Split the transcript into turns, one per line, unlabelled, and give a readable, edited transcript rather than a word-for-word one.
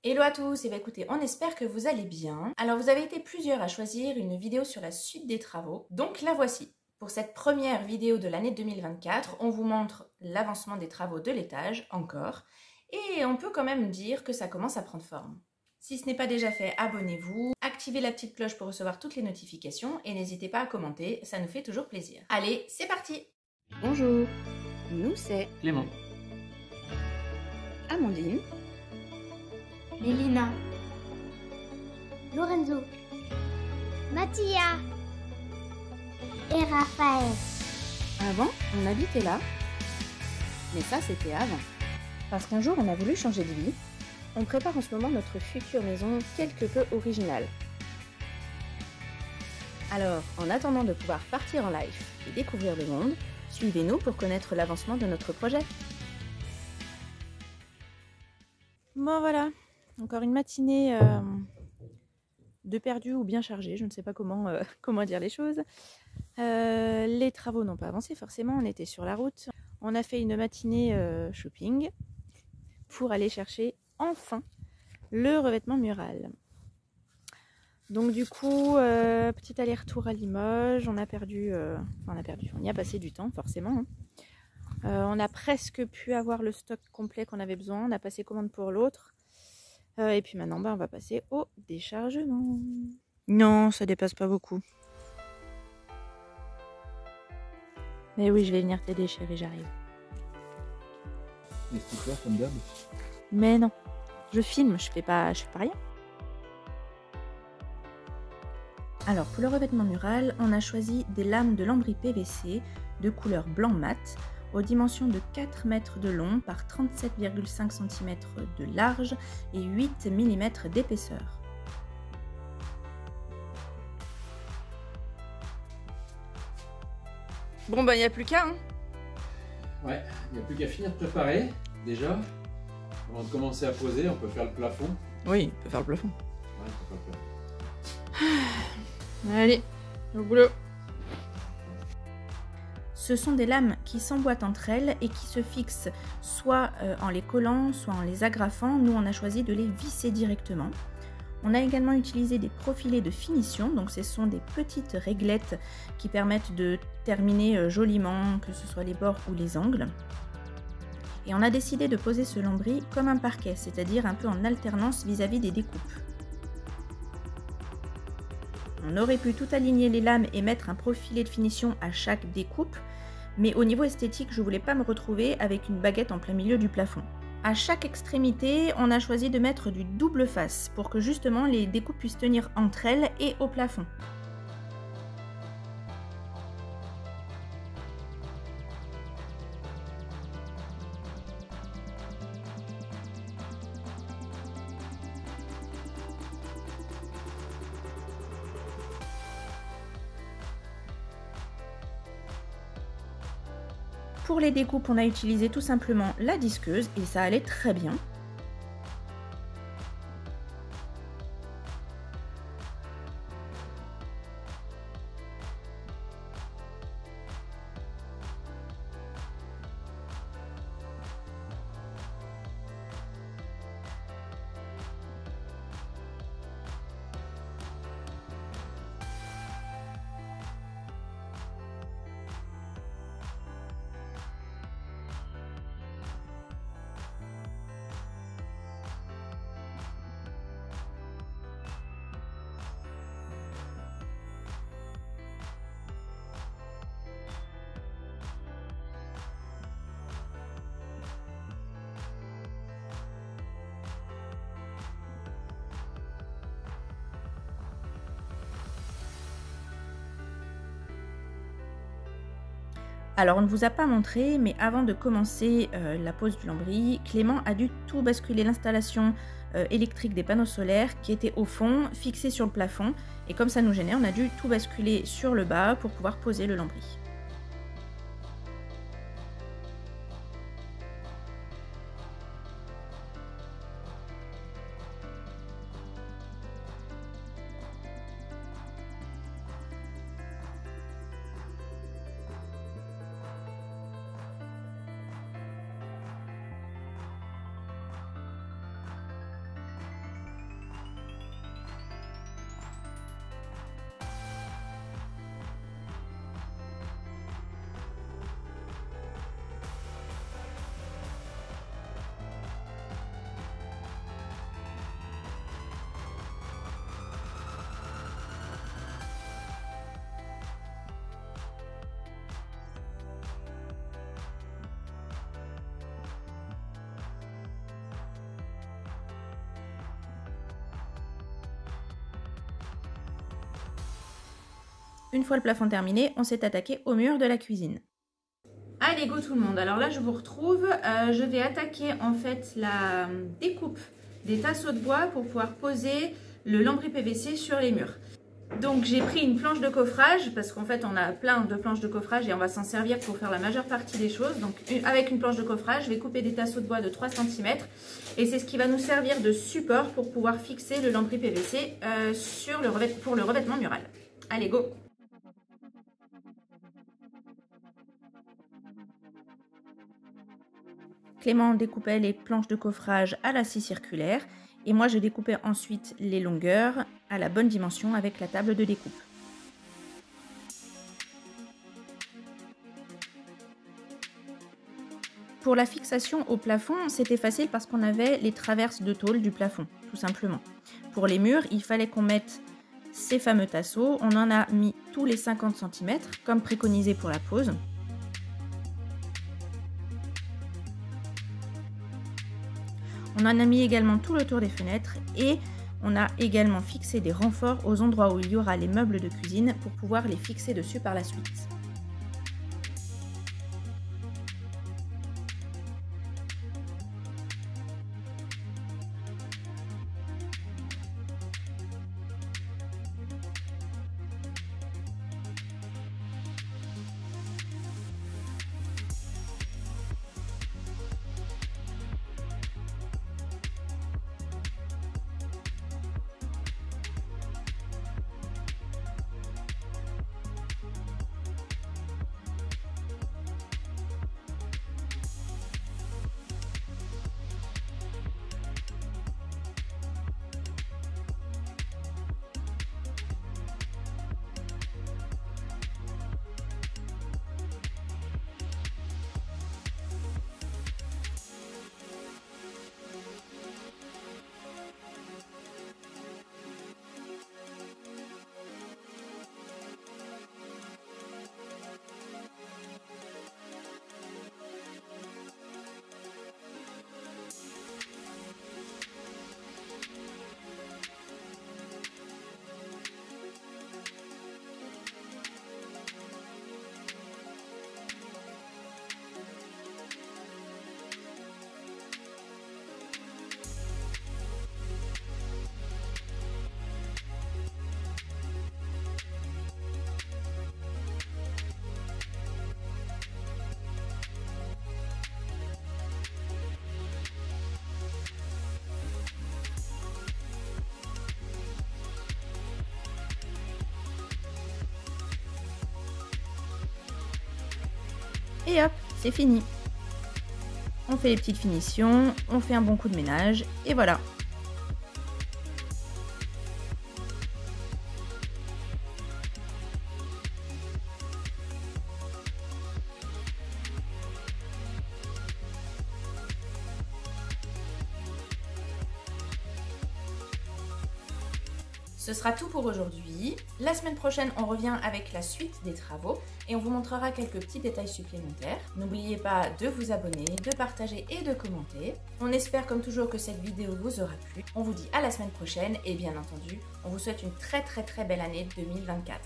Hello à tous, et bien écoutez, on espère que vous allez bien. Alors vous avez été plusieurs à choisir une vidéo sur la suite des travaux, donc la voici. Pour cette première vidéo de l'année 2024, on vous montre l'avancement des travaux de l'étage, encore, et on peut quand même dire que ça commence à prendre forme. Si ce n'est pas déjà fait, abonnez-vous, activez la petite cloche pour recevoir toutes les notifications et n'hésitez pas à commenter, ça nous fait toujours plaisir. Allez, c'est parti!
Bonjour, nous c'est
Clément.
Amandine,
Mélina, Lorenzo, Mattia et Raphaël.
Avant, on habitait là, mais ça c'était avant. Parce qu'un jour on a voulu changer de vie, on prépare en ce moment notre future maison quelque peu originale. Alors, en attendant de pouvoir partir en live et découvrir le monde, suivez-nous pour connaître l'avancement de notre projet. Bon voilà, encore une matinée de perdu ou bien chargée, je ne sais pas comment dire les choses. Les travaux n'ont pas avancé forcément, on était sur la route. On a fait une matinée shopping pour aller chercher enfin le revêtement mural. Donc du coup, petit aller-retour à Limoges, on y a passé du temps forcément. On a presque pu avoir le stock complet qu'on avait besoin, on a passé commande pour l'autre. Et puis maintenant, on va passer au déchargement. Non, ça dépasse pas beaucoup. Mais oui, je vais venir t'aider, chérie, j'arrive.
Les stickers comme d'hab.
Mais non, je filme, je fais pas rien. Alors, pour le revêtement mural, on a choisi des lames de lambris PVC de couleur blanc mat, aux dimensions de 4 mètres de long par 37,5 cm de large et 8 mm d'épaisseur. Bon bah il n'y a plus qu'à hein.
Ouais, il n'y a plus qu'à finir de préparer déjà. Avant de commencer à poser, on peut faire le plafond.
Oui, on peut faire le plafond.
Ouais, on peut faire le plafond.
Allez, au boulot. Ce sont des lames qui s'emboîtent entre elles et qui se fixent soit en les collant, soit en les agrafant. Nous, on a choisi de les visser directement. On a également utilisé des profilés de finition, donc ce sont des petites réglettes qui permettent de terminer joliment, que ce soit les bords ou les angles. Et on a décidé de poser ce lambris comme un parquet, c'est-à-dire un peu en alternance vis-à-vis des découpes. On aurait pu tout aligner les lames et mettre un profilé de finition à chaque découpe, mais au niveau esthétique, je voulais pas me retrouver avec une baguette en plein milieu du plafond. À chaque extrémité, on a choisi de mettre du double face pour que justement les découpes puissent tenir entre elles et au plafond. Pour les découpes, on a utilisé tout simplement la disqueuse et ça allait très bien. Alors on ne vous a pas montré, mais avant de commencer la pose du lambris, Clément a dû tout basculer l'installation électrique des panneaux solaires qui était au fond, fixée sur le plafond. Et comme ça nous gênait, on a dû tout basculer sur le bas pour pouvoir poser le lambris. Une fois le plafond terminé, on s'est attaqué au mur de la cuisine. Allez go tout le monde, alors là je vous retrouve, je vais attaquer en fait la découpe des tasseaux de bois pour pouvoir poser le lambris PVC sur les murs. Donc j'ai pris une planche de coffrage parce qu'en fait on a plein de planches de coffrage et on va s'en servir pour faire la majeure partie des choses. Donc avec une planche de coffrage, je vais couper des tasseaux de bois de 3 cm et c'est ce qui va nous servir de support pour pouvoir fixer le lambris PVC pour le revêtement mural. Allez go! Clément découpait les planches de coffrage à la scie circulaire et moi je découpais ensuite les longueurs à la bonne dimension avec la table de découpe. Pour la fixation au plafond, c'était facile parce qu'on avait les traverses de tôle du plafond, tout simplement. Pour les murs, il fallait qu'on mette ces fameux tasseaux. On en a mis tous les 50 cm, comme préconisé pour la pose. On en a mis également tout le tour des fenêtres et on a également fixé des renforts aux endroits où il y aura les meubles de cuisine pour pouvoir les fixer dessus par la suite. Et hop, c'est fini. On fait les petites finitions, on fait un bon coup de ménage, et voilà.
Ce sera tout pour aujourd'hui. La semaine prochaine, on revient avec la suite des travaux et on vous montrera quelques petits détails supplémentaires. N'oubliez pas de vous abonner, de partager et de commenter. On espère comme toujours que cette vidéo vous aura plu. On vous dit à la semaine prochaine et bien entendu, on vous souhaite une très belle année 2024.